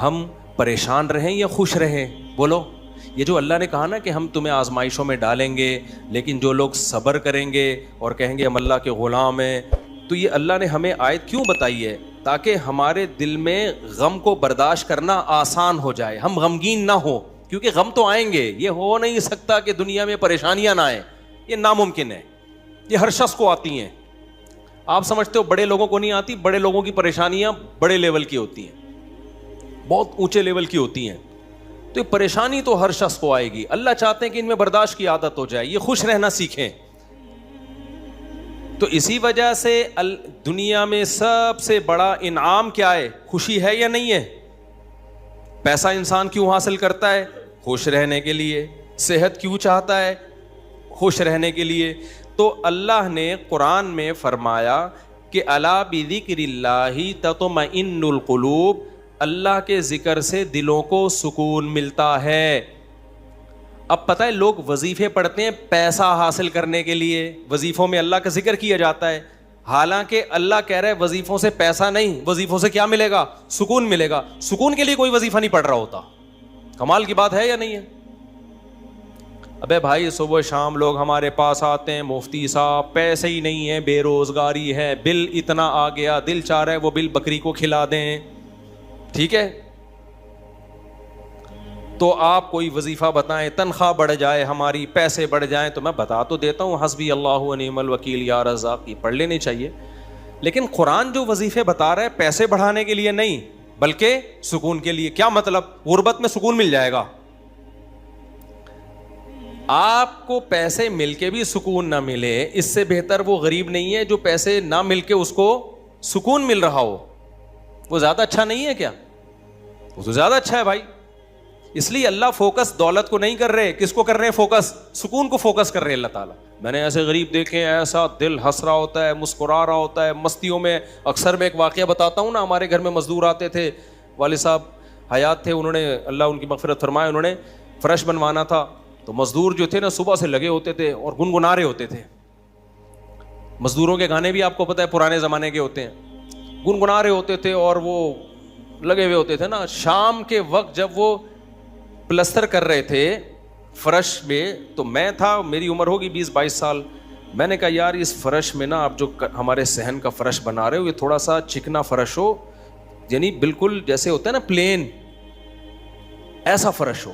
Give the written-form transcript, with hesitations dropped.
ہم پریشان رہیں یا خوش رہیں؟ بولو. یہ جو اللہ نے کہا نا کہ ہم تمہیں آزمائشوں میں ڈالیں گے لیکن جو لوگ صبر کریں گے اور کہیں گے ہم اللہ کے غلام ہیں، تو یہ اللہ نے ہمیں آیت کیوں بتائی ہے؟ تاکہ ہمارے دل میں غم کو برداشت کرنا آسان ہو جائے، ہم غمگین نہ ہو. کیونکہ غم تو آئیں گے، یہ ہو نہیں سکتا کہ دنیا میں پریشانیاں نہ آئیں، یہ ناممکن ہے. یہ ہر شخص کو آتی ہیں. آپ سمجھتے ہو بڑے لوگوں کو نہیں آتی؟ بڑے لوگوں کی پریشانیاں بڑے لیول کی ہوتی ہیں، بہت اونچے لیول کی ہوتی ہیں. تو یہ پریشانی تو ہر شخص کو آئے گی. اللہ چاہتے ہیں کہ ان میں برداشت کی عادت ہو جائے، یہ خوش رہنا سیکھیں. تو اسی وجہ سے دنیا میں سب سے بڑا انعام کیا ہے؟ خوشی ہے یا نہیں ہے؟ پیسہ انسان کیوں حاصل کرتا ہے؟ خوش رہنے کے لیے. صحت کیوں چاہتا ہے؟ خوش رہنے کے لیے. تو اللہ نے قرآن میں فرمایا کہ الا بذکر اللہ تطمئن القلوب، اللہ کے ذکر سے دلوں کو سکون ملتا ہے. اب پتہ ہے لوگ وظیفے پڑھتے ہیں پیسہ حاصل کرنے کے لیے، وظیفوں میں اللہ کا ذکر کیا جاتا ہے، حالانکہ اللہ کہہ رہا ہے وظیفوں سے پیسہ نہیں، وظیفوں سے کیا ملے گا؟ سکون ملے گا. سکون کے لیے کوئی وظیفہ نہیں پڑھ رہا ہوتا. کمال کی بات ہے یا نہیں ہے؟ ابے بھائی صبح شام لوگ ہمارے پاس آتے ہیں، مفتی صاحب پیسے ہی نہیں ہیں، بے روزگاری ہے، بل اتنا آ گیا، دل چاہ رہا ہے وہ بل بکری کو کھلا دیں. ٹھیک ہے، تو آپ کوئی وظیفہ بتائیں، تنخواہ بڑھ جائے ہماری، پیسے بڑھ جائیں. تو میں بتا تو دیتا ہوں، حسبی اللہ و نعم الوکیل یا رزاق، یہ پڑھ لینی چاہیے. لیکن قرآن جو وظیفے بتا رہا ہے پیسے بڑھانے کے لیے نہیں بلکہ سکون کے لیے. کیا مطلب؟ غربت میں سکون مل جائے گا. آپ کو پیسے مل کے بھی سکون نہ ملے، اس سے بہتر وہ غریب نہیں ہے جو پیسے نہ مل کے اس کو سکون مل رہا ہو. وہ زیادہ اچھا نہیں ہے کیا؟ وہ تو زیادہ اچھا ہے بھائی. اس لیے اللہ فوکس دولت کو نہیں کر رہے، کس کو کر رہے ہیں فوکس؟ سکون کو فوکس کر رہے ہیں اللہ تعالیٰ. میں نے ایسے غریب دیکھے ہیں، ایسا دل ہنس رہا ہوتا ہے، مسکرا رہا ہوتا ہے مستیوں میں. اکثر میں ایک واقعہ بتاتا ہوں نا، ہمارے گھر میں مزدور آتے تھے، والد صاحب حیات تھے، انہوں نے اللہ ان کی مغفرت فرمائے، انہوں نے فرش بنوانا تھا. تو مزدور جو تھے نا صبح سے لگے ہوتے تھے اور گنگنا رہے ہوتے تھے. مزدوروں کے گانے بھی آپ کو پتہ ہے پرانے زمانے کے ہوتے ہیں، گنگنا رہے ہوتے تھے اور وہ لگے ہوئے ہوتے تھے نا. شام کے وقت جب وہ پلستر کر رہے تھے فرش میں، تو میں تھا، میری عمر ہوگی 20-22 سال. میں نے کہا یار اس فرش میں نا آپ جو ہمارے صحن کا فرش بنا رہے ہو یہ تھوڑا سا چکنا فرش ہو، یعنی بالکل جیسے ہوتا ہے نا پلین، ایسا فرش ہو.